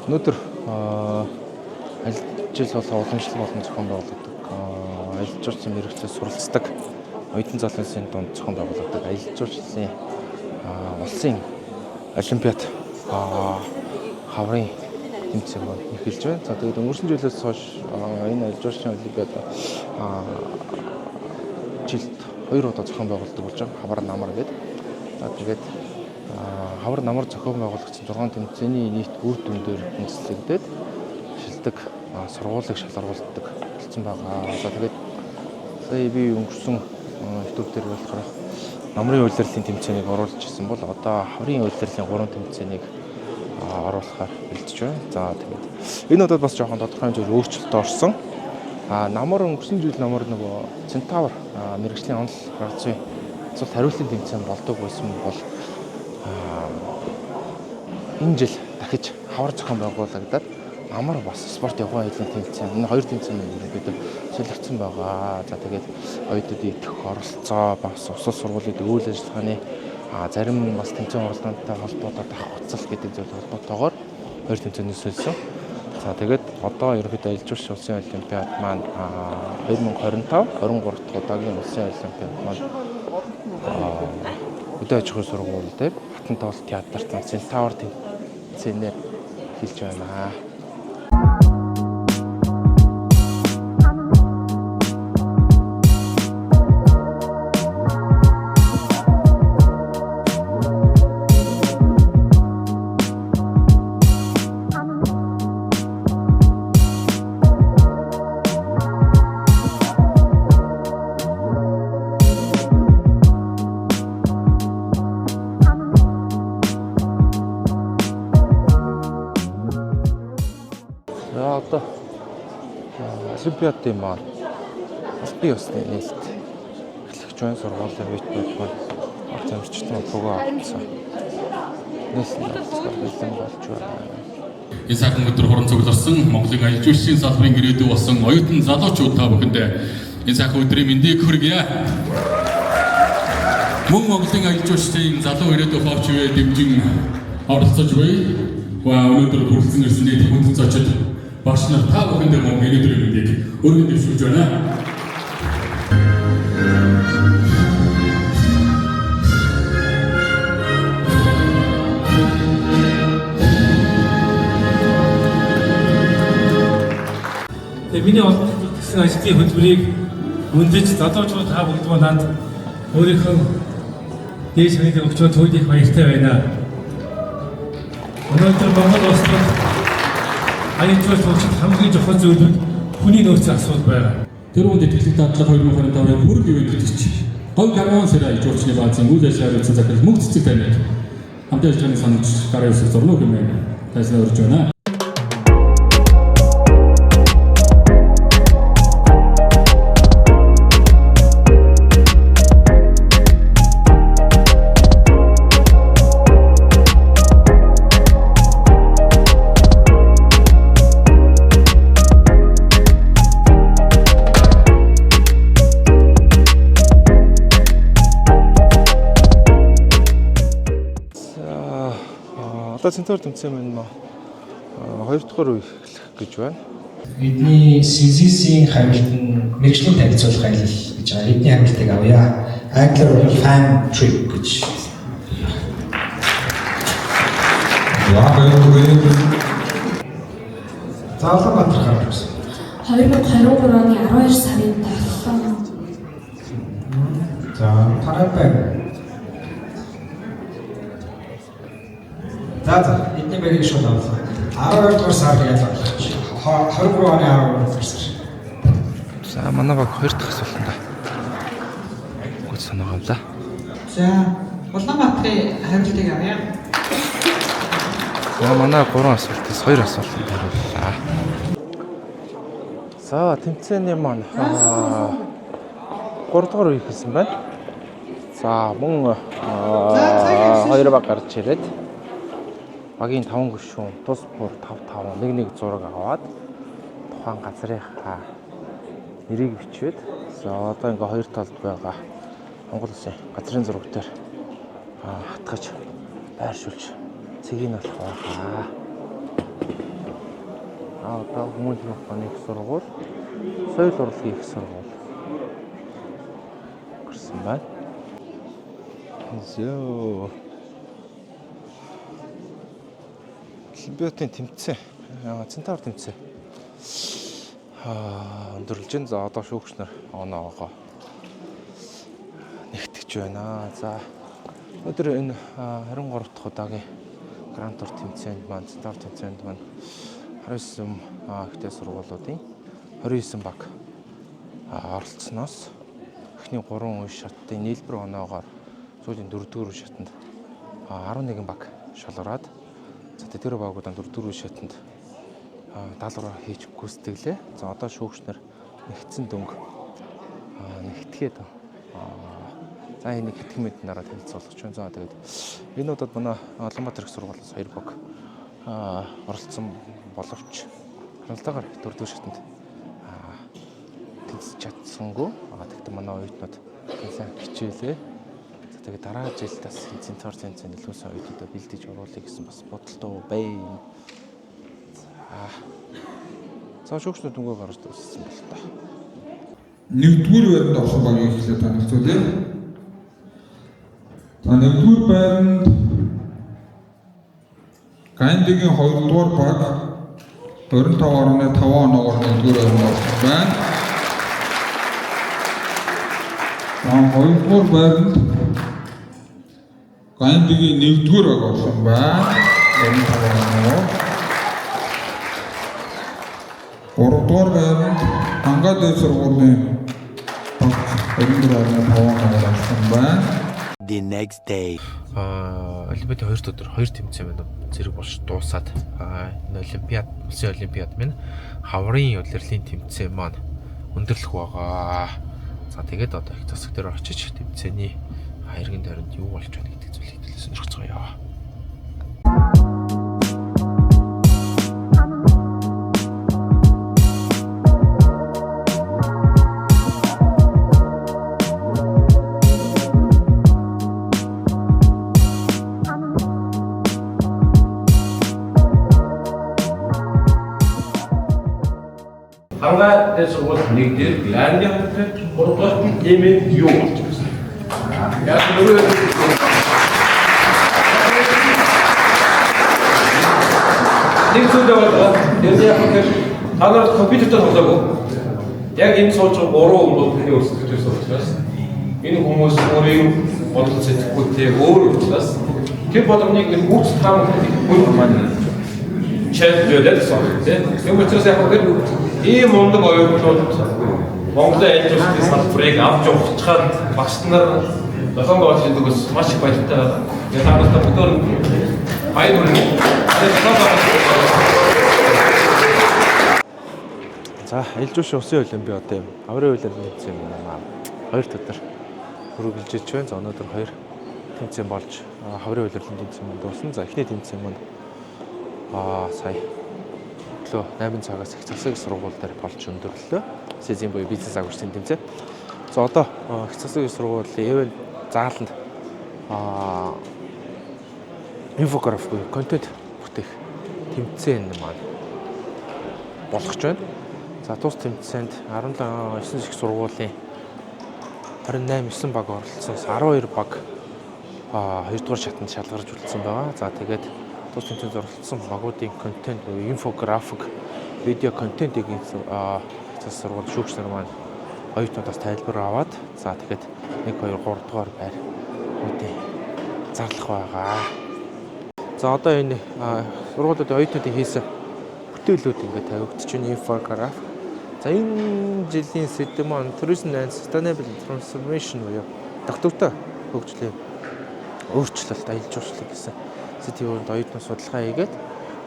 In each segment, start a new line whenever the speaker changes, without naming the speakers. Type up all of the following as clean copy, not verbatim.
Өнөөдөр ажил болон уламжлал болон зохион байгуулагддаг аялал жуулчлалын мэргэжлээс суралцдаг оюутан залуусын дунд зохион байгуулагддаг аялал жуулчлалын улсын олимпиад хаврын тэмцээн эхэлж байна. За тэгээд өнгөрсөн жилээс хойш энэ аялал жуулчлалын олимпиад жилд 2 удаа зохион байгуулагддаг болж байгаа. Хавар намар гэдэг. За тэгээд хавар намар зохион байгуулагчид 6 тэмцээний нийт үр дүндээр үндэслэгдээд шилдэг сургуулийг шалгаруулдаг болсон байгаа. За тэгээд сая би өнгөрсөн хэдүүл дээр болохоор намрын улирлын тэмцээнийг оруулж ирсэн бол одоо хаврын улирлын 3 тэмцээнийг оруулахаар бэлдэж байна. За тэгээд энэ удаад бас жоохон тодорхой хэмжээгээр өөрчлөлт орсон. Намар өнгөрсөн жил намар нөгөө Центавр мэргэжлийн онол гаргацын цус хариултын тэмцээн болдог байсан бол энэ жил дахиж хавар зохион байгуулагдаад намар бас спорт явган айлын тэмцээн энэ 2 тэмцээний ерөнхийдөө солигдсон байгаа. За тэгээд оюутнуудын идэх оролцоо бас уус сургуулиуд үйл ажиллагааны зарим бас тэмцээн оролцоотой холбоотой дах уцал гэдэг зүйл холбоотойгоор 2 тэмцээний солисон. За тэгээд одоо ерөнхийдөө аялал жуулчлалын улсын олимпиад маань 2025 23 дахь удаагийн улсын олимпиад маань өдөө аж ахуйн сургууль дээр Хатан тоглолт театрт Центавр тэмцээнээр хэлж байна. Одоо олимпиадын маань албан ёсны нээлт эхлэж байна. Сургуулийн үеийнүүд маань орц амирчдын холбоогоо авсан. Нийслэл бэлэн болж байна.
Энэ сайхан өдөр хорон цугларсан Монголын аялал жуулчлалын салбарын ирээдүй болсон оюутан залуучууд та бүхэндээ энэ сайхан өдрийн мэндийг хүргье. Мөн Монголын аялал жуулчлалын залуу ирээдүй ховчвэ дэмжин оролцож буй өнөөдөр хүрэлцэн ирсэн нийт хүнд зочид багш нар та бүхэндээ мөн өнөөдрийн мэндийг өргөн дэвшүүлж байна.
Миний олдсон ажлын хөтөлбөрийг үнэлж залуучууд та бүгд манад өөрийнхөө дээш хэмжээний өгчөө төлөх баяртай байна. Өнөөдөр Монгол улсад аялал жуулчлалын хамгийн чухал зүйл нь хүний нөөцийн асуудал байгаа.
Тэр үнд итгэл дадлага 2025-ын хүрэг ивент гэж гол гаруун сар аялал жуулчлалын баазын үйл ажиллагаа хариуцсан захирал мөнх цэцэг таныг хамтын ажиллагааны санамж гарын үсэг зурнуу хэмээн тайлбар өрж байна.
Одоо Центавр тэмцээн маань 2 дахь үе эхлэх гэж байна.
Бидний CCC-ийн хамилтанд мэргэжлийн танилцуулах аялал гэж байгаа. Эдний хамилтыг авъя. Anglер fan trip гэж. Заалан Батар гарч ирсэн.
2023 оны 12 сарын 7.
За, танай байна. За, эдний мэрийг шууд авлаа. 12 дугаар сард ялгарлаа. 23 оны 12 дугаар сар.
За манай баг 2 дахь асуултанда гол санаа авлаа.
За, Улаанбаатарын хариултыг авъя.
За манай 3 асуултаас 2 асуултанд хариуллаа. За тэмцээний маань 3 дахь үе хийсэн байна. За мөн 2 баг гарч ирээд багийн 5 гишүүн тус бүр 5 1 зураг аваад тухайн газрынхаа нэрийг бичээд за одоо ингээ 2 талд байгаа Монгол улсын газрын зураг дээр хатгаж байршуулж цэгийг нь алах байгаа. одоо хүмүүжлийн ухааны их сургууль, соёл урлагийн их сургууль гэсэн байна. Зөө. Олимпиадын тэмцээн, Центавр тэмцээн. Өндөрлж байна. За одоо шүүгч нар оноогоо нэгтгэж байна. За өнөөдөр энэ 23 дахь удаагийн Гранд Тур тэмцээнд маань Центавр тэмцээнд маань 19 ихтэй сургуулиудын 29 баг оролцсноос эхний 3 үе шатны нийлбэр оноогоор сүүлийн 4-р үе шатанд 11 баг шалгараад за тэр багуудаа 4-р үе шатанд даалгавар хийж гүйцэтгэлээ. За одоо шүүгчнэр нэгдсэн дөнгө нэгтгэхэд за энийг хэдхэн минутын дараа танилцуулах чинь. За тэгээд энэ удаад манай Улаанбаатар их сургуулиас 2 баг оролцсон боловч хяналтаагаар 4-р шатанд тэнцэж чадсангүй. Тэгэхдээ манай оюутнууд нэлээд хичээлээ. За тэгээд дараа жилд бас Центавр тэмцээнд илүү сайн оюутнуудаа бэлдэж оруулах гэсэн бас бодолтой байна. За шүүгчнүүд дөнгөө гарч ирсэн бол та.
Нэгдүгээр байранд орсон багийг эхлээд танилцуулъя. За нэгдүгээр байранд Гандигийн 2-р баг 25.5 оноогоор нэгдүгээр байранд орсон байна. За 2-р байранд Гандигийн 1-р баг орсон байна. 25 оноо. 3-р байранд Ангадын сургуулийн баг 24.5 оноор орсон байна.
The next day.
Олимпиадын 2 өдөр 2 тэмцээн байна. Зэрэг болж дуусаад энэ олимпиад, улсын олимпиад минь хаврын улирлын тэмцээн маань өндөрлөх байгаа. За тэгээд одоо их засаг дээр очиж тэмцээний хэргийн тойронд юу болж байна гэдэг зүйлийг сонирхож байгаа.
Хангатай сургууль нэгдэр Англи хэлтэй 3 дахь нэмээд юу болж байна? Яг нөгөө нэг зүйл байгаа. Яг танаар компьютертэй тоглоогүй. Яг энэ сууж 3 бол бидний өөрсдөө суучраас энэ хүмүүс өөрийн бодол сэтгэхүйтэй өөр учраас тэр боломжийг бүгд таамаг бүр маань чөлөөд сонголт тийм. Юм учраас яг ийм мундаг оюутнууд Монголын айлч улсын салбарыг авч явчихад багш нар Солонгос хэлдэгс маш их баяртай байна. Яг таамагтай бүгдөө баярлалаа.
За ээлж улсын олимпиадын хаврын улирлын тэмцээн маань 2 өдөр хүргэлжиж байна. За өнөөдөр 2 тэмцээн болж хаврын улирлын тэмцээн маань дуусна. За эхний тэмцээн маань сая 8 цагаас их засаг сургууль дээр болж өндөрлөө. Сэзийн буюу бизнес агуулгын тэмцээн. За одоо их засаг сургуулийн эвэн зааланд инфографик буюу контент бүтээх тэмцээн маань болох ч байна. За тус тэмцээнд 17 их сургуулийн 28 баг оролцсоноос 12 баг 2-р шатанд шалгарч үлдсэн байгаа. За тэгээд тус тэмцээнд оролцсон багуудын контент буюу инфографик, видео контентыг засаг сургууль шүүгч нар маань оюутнуудаас тайлбар аваад за тэгээд 1 2 3 дугаар байр үүдээ зарлах байгаа. За одоо энэ сургуулиудын оюутнуудын хийсэн бүтээлүүд ингээд тавигдчих чинь инфографик. За энэ жилийн сэдэв маань Tourism and Sustainable Transformation буюу тогтвортой хөгжлийн өөрчлөлт, аялал жуулчлал гэсэн сэдвийн оюутнууд судалгаа хийгээд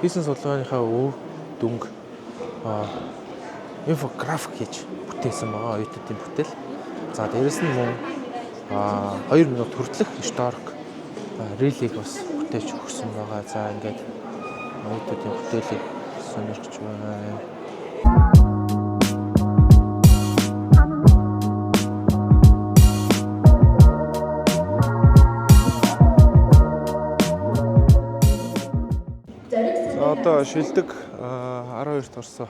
хийсэн судалгааныхаа өв дүнг инфографик хийж бүтээсэн байгаа оюутнуудын бүтээл. За дээрэс нь мөн 2 минут хүртэлх историк рилийг бас бүтээж өгсөн байгаа. За ингээд оюутнуудын бүтээлийг сонирхож байна. одоо шилдэг 12-т орсон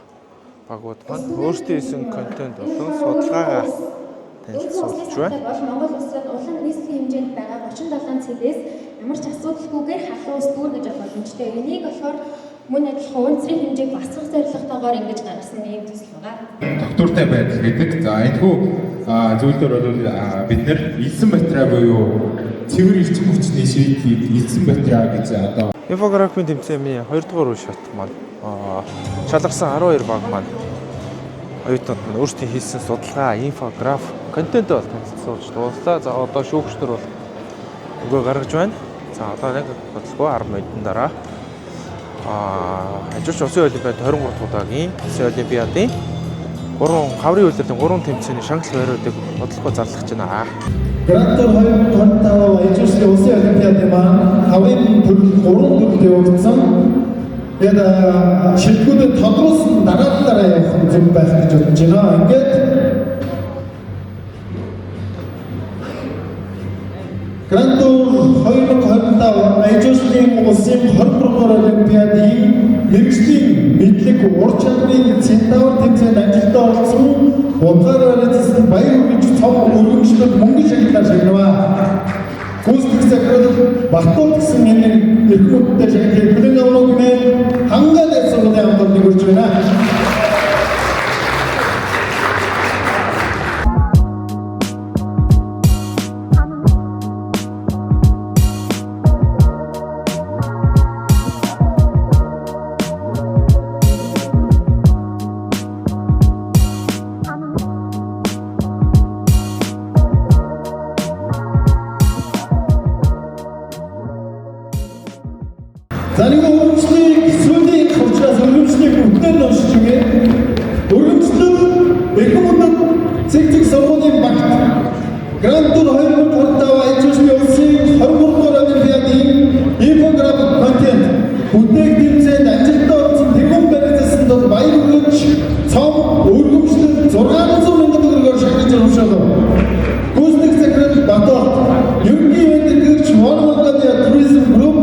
багууд маань өөрсдийн хийсэн контент болон судалгаагаа танилцуулж байна.
Монгол улсад улаан нийслэлийн хэмжээнд байгаа 37 цэлээс ямар ч асуудалгүйгээр халуун ус дүүргэж авах боломжтой. Энийг болохоор мөн адилхан хувийн хэмжээг басгах зорилготойгоор ингэж гаргасан ийм төсөл байгаа.
Доктортой байдал гэдэг. За энэхүү зүйлээр бол бид нэр элсэн батарей буюу цэвэр элчин хүчний шийдлийг элсэн батарей гэж одоо
Инфографийн тэмцээний 2 дугаар үе шат маань шалгасан 12 баг маань оюутнууд маань өөрсдийн хийсэн судалгаа, инфограф, контент бол танилцуулж дууслаа. За одоо шүүгчнэр бол өгөө гаргаж байна. За одоо нэг бодлого 10 минутын дараа хажууч Улсын олимпиад 23 дахь удаагийн Улсын олимпиадын 3 хаврын үйлдвэрлэлийн 3 тэмцээний шагнал байруудыг бодлого зарлах гэж байна.
Грантор 2025 Ижүүлслийн Улсын олимпиадын маань хаврын төрөл 3 төрөлд явагдсан. Тэгээд шилдэгүүдэд тодруулсан дараа явах зүйл байх гэж бодож байна. Ингээд Грантор 2025 Ижүүлслийн Улсын 23 олимпиадын мэргэжлийн мэдлэг ур чадрын центавр тэмцээнд ажилдаа орсон удаагаар ажилласан баяр хүргэж цом өргөмжлөлт мөнгө шагналаар шагнаваа. Гүйцэтгэх захирал Баттул гэсэн энэ эрхмүүдтэй шагналыг бүлээн авах гэмээр хангаад сургуулийн хамгааллыг хүргэж байна. За нэг өргөмжлөлийг сүүлийн хувьчраас өргөмжлөлийг бүгдээр нь уншиж өгье. Өргөмжлөл эрхмүүдэд цэг сургуулийн багт Грантор 2025 Ижүүлслийн Улсын 23 дугаар олимпиадын инфографик контент бүтээх тэмцээнд ажилдаа орсон тэгүн баригдсан тул баяр хүргэж цом өргөмжлөл 600 мянган төгрөгөөр шагнаж уушаалав. Гүйцэтгэх захирал Баттул ерөнхий мэдээлэгч Монголиа Tourism Group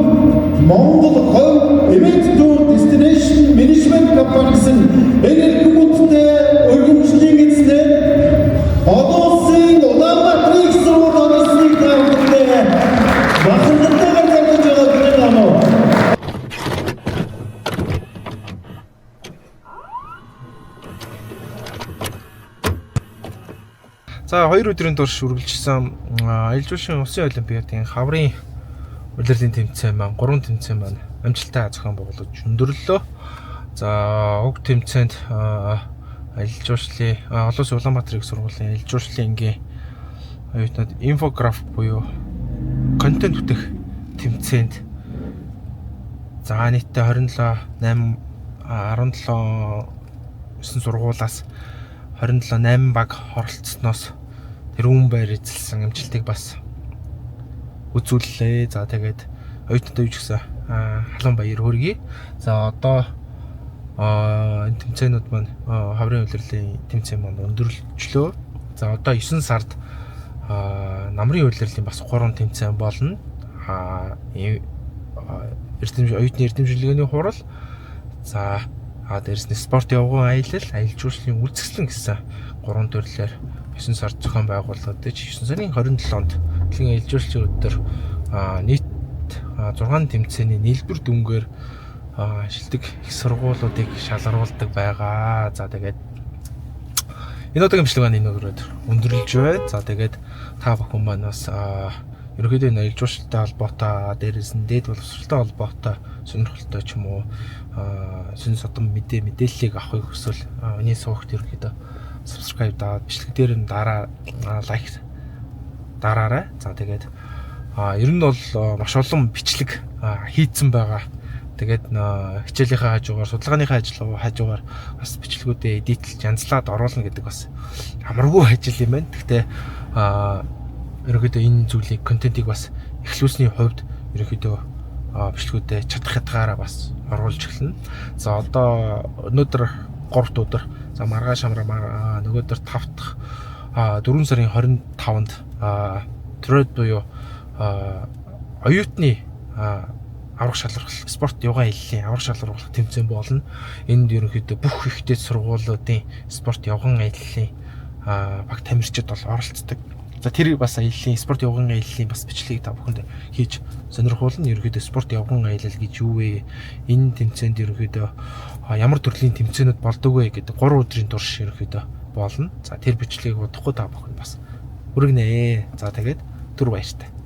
Монгол хов Event Tour Destination Management компани гэсэн энэ хүмүүсттэй өргөмжлөлийн эзнээр олон улсын Улаанбаатар их сургууль орсныг таамаглалаа. Бахархалтайгаар залгаж байгаа гэнэ амаа.
За 2 өдрийн турш үргэлжилсэн Ижүүлслийн Улсын олимпиадын хаврын улирлын тэмцээн маань 3 тэмцээн маань амжилттай зохион байгуулж өндөрлөө. За уг тэмцээнд Ижүүлслийн Олон улсын Улаанбаатар их сургуулийн Ижүүлслийн ангийн оюутнууд инфограф буюу контент бүтээх тэмцээнд за нийтдээ 17 сургуулаас 8 баг оролцсноос тэрүүн байр эзэлсэн амжилтыг бас үзүүллээ. За тэгээд оюутнуудаа юу ч гэсэн халуун баяр хүргэе. За одоо энэ тэмцээнүүд маань хаврын улирлын тэмцээн маань өндөрлөжлөө. За одоо 9 сард намрын улирлын бас 3 тэмцээн болно. Оюутны эрдэмшлэгээний хурал. За дээрс нь спорт явган аялал, аялал жуулчлалын үйлчлэн гэсэн 3 төрлөөр 9 сард зохион байгуулагдаж 9 сарын 27-нд дэлхийн аялал жуулчлалын өдөр нийт 6 тэмцээний нийлбэр дүнгээр шилдэг их сургуулиудыг шалгаруулдаг байгаа. За тэгээд энэ удаагийн бичлэгийн энэ өдрөөр өндөрлөж байна. За тэгээд та бүхэн маань бас ерөнхийдөө аялал жуулчлалтай холбоотой дээрээс нь дээд боловсролтой холбоотой сонирхолтой ч юм уу сүнс содон мэдээллийг авахыг хүсвэл энэ сувагт ерөнхийдөө subscribe даа бичлэг дээр нь лайк дараарай. За тэгээд ер нь бол маш олон бичлэг хийцэн байгаа. Тэгээд хичээлийнхээ хажуугаар судалгааныхаа хажуугаар бас бичлэгүүдээ эдитлж янзлаад оруулна гэдэг бас амаргүй ажил юм байна. Гэхдээ ерөнхийдөө энэ зүйлийг контентийг бас эхлүүлсний хувьд ерөнхийдөө бичлэгүүдээ чадах хятгаараа бас оруулж эхэлнэ. За одоо өнөөдөр 3 дахь өдөр за маргааш амраа нөгөөдөр 5 дахь 4 сарын 25-нд тред буюу оюутны аврах шалрах спорт явган аяллаа аврах шалрах тэмцээн болно. Энд ерөнхийдөө бүх ихтэй сургуулиудын спорт явган аяллаа багт тамирчид бол оролцдог. За тэр бас аяллаа спорт явган аяллаа бас бичлэгийг та бүхэнд хийж сонирхуулна. Ерөнхийдөө спорт явган аялал гэж юу вэ? Энэ тэмцээнд ерөнхийдөө ямар төрлийн тэмцээнүүд болдог вэ гэдэг 3 өдрийн турш ерөнхийдөө болно. За тэр бичлэгийг удахгүй та бүхэнд бас хүргэнэ. За тэгээд түр баяртай.